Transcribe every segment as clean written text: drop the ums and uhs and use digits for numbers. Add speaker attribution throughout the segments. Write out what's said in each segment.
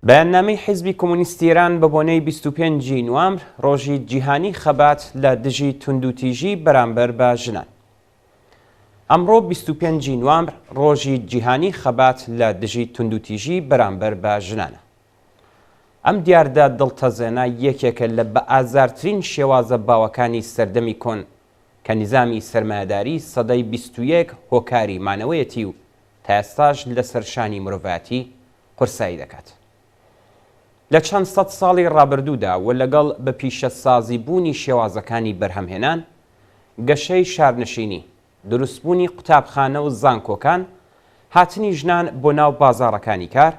Speaker 1: بەیاننامەی حیزبی کۆمۆنیستی ئێران بە بۆنەی 25 نوامبر ڕۆژی جیهانی خەبات لە دژی توندوتیژی بەرامبەر بە ژنان. ئەمڕۆ 25 نوامبر ڕۆژی جیهانی خەبات لە دژی توندوتیژی بەرامبەر بە ژنانە. ئەم دیاردە دڵتەزێنە یەکێکە لە بە ئازارترین شێوازە باوەکانی سەردەمی کۆن کە نیزامی سەرمایەداری سەدەی 21 هۆکاری مانەوەیەتی و تا ئێستاش لەسەر شانی مرۆڤایەتی قورسایی دەکات. لە چەند سەد ساڵی ڕابردوودا و لەگەڵ بە پیشەسازی بوونی شێوازەکانی بەرهەمهێنان، گەشەی شارنشینی، دروستبوونی قوتابخانە و زانکۆکان، هاتنی ژنان بۆ ناو بازاڕەکانی کار،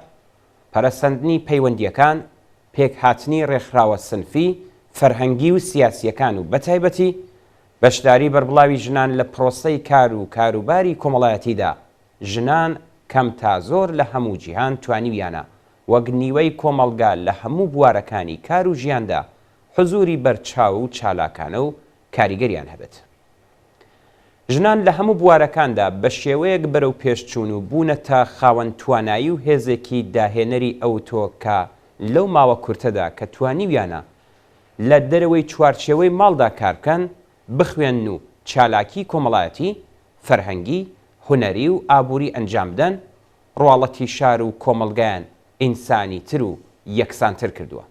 Speaker 1: پەرەسەندنی پەیوەندیەکان، پێکهاتنی ڕێکخراوە سنفی، فەرهەنگی و سیاسیەکان و بەتایبەتی بەشداری بەربڵاوی ژنان لە پرۆسەی کار و کاروباری کۆمەڵایەتیدا، ژنان کەم تا زۆر لە هەموو جیهان توانیویانە وەک نیوەی کۆمەڵگا لە هەموو بوارەکانی کار و ژیاندا حزوری بەرچاو و چالاکانە و کاریگەریان هەبێت. ژنان لە هەموو بوارەکاندا بە شێوەیەک بەرەو پێشچوون و بوونەتە خاوەن توانایی و هێزێکی داهێنەری ئەوتۆ کە لەو ماوە کورتەدا کە توانیویانە لە دەرەوەی چوارچێوەی ماڵدا کارکەن، بخوێن و چالاکی کۆمەڵایەتی، فەرهەنگی، هونەری و ئابووری ئەنجامدەن، ڕواڵەتی شار و کۆمەڵگایان ئینسانی تر و یەکسانتر کردووە.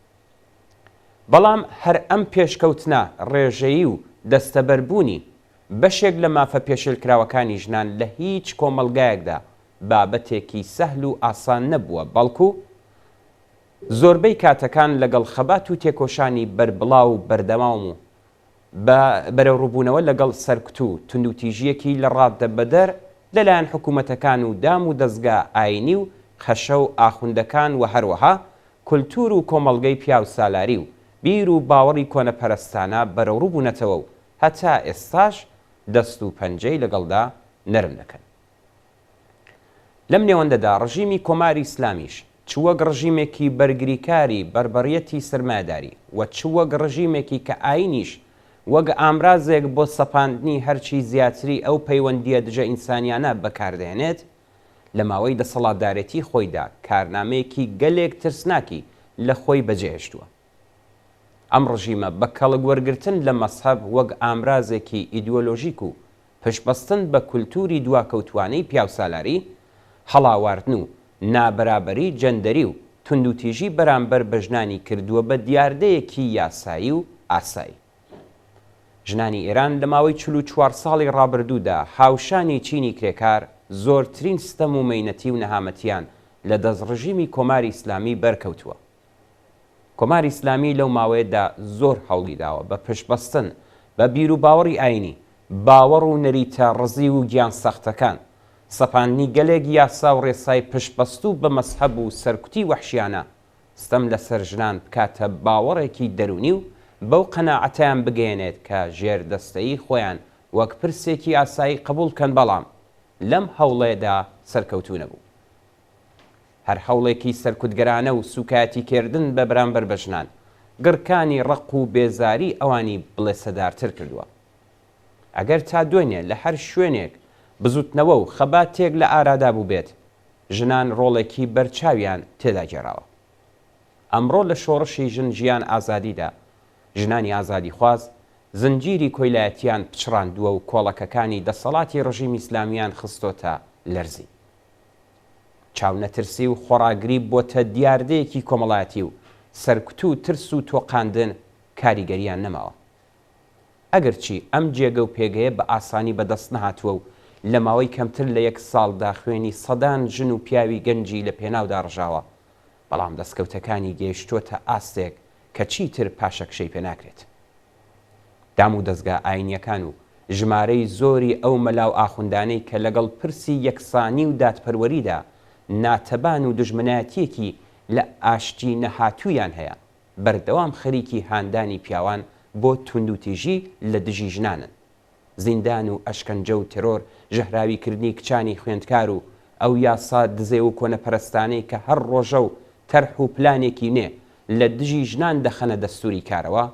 Speaker 1: بەڵام هەر ئەم پێشکەوتنە ڕێژەیی و دەستەبەربوونی بەشێک لە مافە پێشێلکراوەکانی ژنان لە هیچ کۆمەڵگایەکدا بابەتێکی سەهل و ئاسان نەبووە، بەڵکو زۆربەی کاتەکان لەگەڵ خەبات و تێکۆشانی بەربڵاو و بەردەوام و بەرەوڕووبوونەوە لەگەڵ سەرکوت و توندوتیژیەکی لە ڕاددە بەدەر لەلایەن حکوومەتەکان و دام و دەستگا ئاینی و خەشە و ئاخوندەکان و هەروەها کولتور و کۆمەڵگەی پیا و سالاری و بیر و باوەڕی کۆنەپەرستانە بەرەوڕووبوونەتەوە و هەتا ئێستاش دەست و پەنجەی لەگەڵدا نەرم دەکەن. لەم نێوەندەدا ڕژیمی کۆماری ئیسلامیش چووەک ڕژیمێکی بەرگریکاری بربەڕیەتی سەرمایەداری و چووەک ڕژیمێکی کە ئاینیش وەک ئامرازێک بۆ سەپاندنی هەرچی زیاتری ئەو پەیوەندیە دژە ئینسانیانە بەکاردێنێت، لە ماوەی دەسەڵاتدارێتی خۆیدا کارنامەیەکی گەلێک ترسناکی لە خۆی بەجێهێشتووە. ئەم ڕژیمە بە کەڵک وەرگرتن لە مەسحەب وەک ئامرازێکی ئیدیۆلۆژیک و پشتبەستن بە کولتوری دواکەوتوانەی پیاوسالاری، هەڵاواردن و نابەرابەری جەندەری و توندوتیژی بەرامبەر بە ژنانی کردووە بە دیاردەیەکی یاسایی و ئاسایی. ژنانی ئێران لە ماوەی 44 ساڵی ڕابردوودا هاوشانی چینی کرێکار زۆرترین ستەم و مەینەتی و نەهامەتیان لە دەست ڕژیمی کۆماری ئیسلامی بەرکەوتووە. کۆماری ئیسلامی لەو ماوەیەدا زۆر هەوڵی داوە بە پشتبەستن بە بیر و باوەڕی ئاینی، باوەڕ و نەریتە ڕزی و گیان سەختەکان، سەپاندنی گەلێک یاسا و ڕێسای پشتبەست و بە مەسحەب و سەرکوتی وەحشیانە ستەم لەسەر ژنان بکاتە باوەڕێکی دەرونی و بەو قەناعەتیان بگەێنێت کە ژێردەستەیی خۆیان وەک پرسێکی ئاسایی قبول بکەن، بەڵام لەم هەوڵێدا سەرکەوتوو نەبوو. هەر هەوڵێکی سەرکوتگەرانە و سوکاتیکردن بە بەرامبەر بە ژنان گڕکانی ڕق و بێزاری ئەوانی بڵێسەدارتر کردووە. ئەگەر تا دوێنێ لە هەر شوێنێک بزوتنەوە و خەباتێک لە ئارادا بوو بێت، ژنان ڕۆڵێکی بەرچاویان تێدا گێڕاوە. ئەمڕۆ لە شۆڕشی ژن ژیان ئازادیدا ژنانی ئازادی خواز زنجیری کۆیلایەتیان پچڕاندووە و کۆڵەکەکانی دەسەڵاتی ڕژیمی ئیسلامیان خستۆتە لەرزی. چاونەترسی و خۆڕاگری بۆتە دیاردەیەکی کۆمەڵایەتی و سەرکوت و ترس و تۆقاندن کاریگەریان نەماوە. ئەگەرچی ئەم جێگە و پێگەیە بە ئاسانی بەدەست نەهاتووە و لە ماوەی کەمتر لە 1 ساڵدا خوێنی سەدان ژن و پیاوی گەنجی لە پێناودا ڕژاوە، بەڵام دەستکەوتەکانی گەیشتووەتە ئاستێک کە چیتر پاشەکشەی پێ ناکرێت. دام و دەستگا ئاینیەکان و ژمارەی زۆری ئەو مەلاو ئاخوندانەی کە لەگەڵ پرسی یەکسانی و دادپەروەریدا ناتەبان و دژمنایەتیەکی لە ئاشتی نەهاتوویان هەیە، بەردەوام خەریکی هاندانی پیاوان بۆ توندوتیژی لە دژی ژنانن. زیندان و ئەشکەنجە و ترۆر، ژەهراویکردنی کچانی خوێندکار و ئەو یاسا دزێ و کۆنەپەرستانەی کە هەر ڕۆژە و تەرح و پلانێکی نێ لە دژی ژنان دەخەنە دەستوری کارەوە،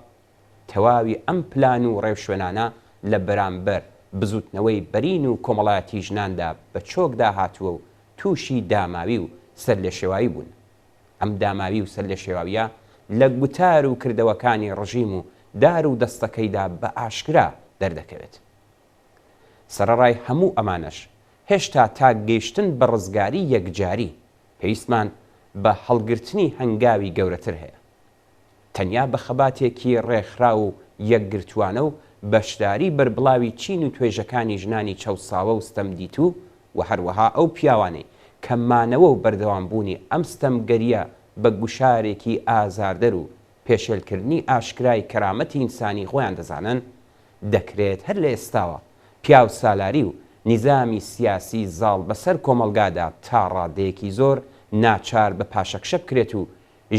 Speaker 1: تەواوی ئەم پلان و ڕێوشوێنانە لە بەرامبەر بزوتنەوەی بەرین و کۆمەڵایەتی ژناندا بە چۆکدا هاتووە و تووشی داماوی و سەر لێ شێوایی بوون. ئەم داماوی و سەر لە شێواویە لە گوتار و کردەوەکانی ڕژیم و دار و دەستەکەیدا بە ئاشکرا دەردەکەوێت. سەرەڕای هەموو ئەمانەش هێشتا تا گەیشتن بە ڕزگاری یەکجاری پێویستمان بە هەڵگرتنی هەنگاوی گەورەتر هەیە. تەنیا بە خەباتێکی ڕێکخرا و یەکگرتووانە و بەشداری بەربڵاوی چین و توێژەکانی ژنانی چەوساوە و ستەمدیتوو و هەروەها ئەو پیاوانەی کەمانەوە و بەردەوامبوونی ئەم ستەمگەریە بە گوشارێکی ئازاردەر و پێشێلکردنی ئاشکرای کەرامەتی ئینسانی خۆیان دەزانن، دەکرێت هەر لە ئێستاوە پیاو سالاری و نیزامی سیاسی زاڵ بەسەر کۆمەلگادا تا ڕادەیەکی زۆر ناچار بە پاشەکشە بکرێت و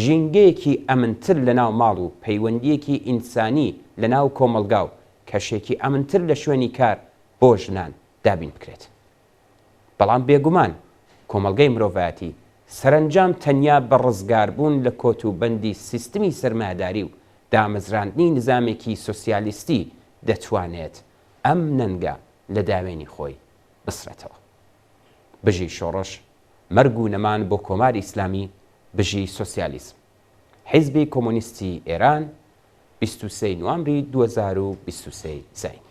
Speaker 1: ژینگەیەکی ئەمنتر لە ناو ماڵ و پەیوەندیەکی ئینسانی لە ناو کۆمەلگا و کەشێکی ئەمنتر لە شوێنی کار بۆ ژنان دابین بکرێت. بەڵام بێگومان کۆمەلگەی مرۆڤایەتی سەرنجام تەنیا بە ڕزگاربوون لە کۆتوبەندی سیستمی سەرمایه‌داری و دامەزراندنی نظامێکی سۆسیالیستی دەتوانێت ئەم نەنگە لە داوێنی خۆی بسرێتەوە. بژی شۆڕش مەرگ و نەمان بۆ کۆماری ئیسلامی، بژی سۆسیالیسم. حیزبی کۆمۆنیستی ئێران 23 نوامبری 2023 زاین.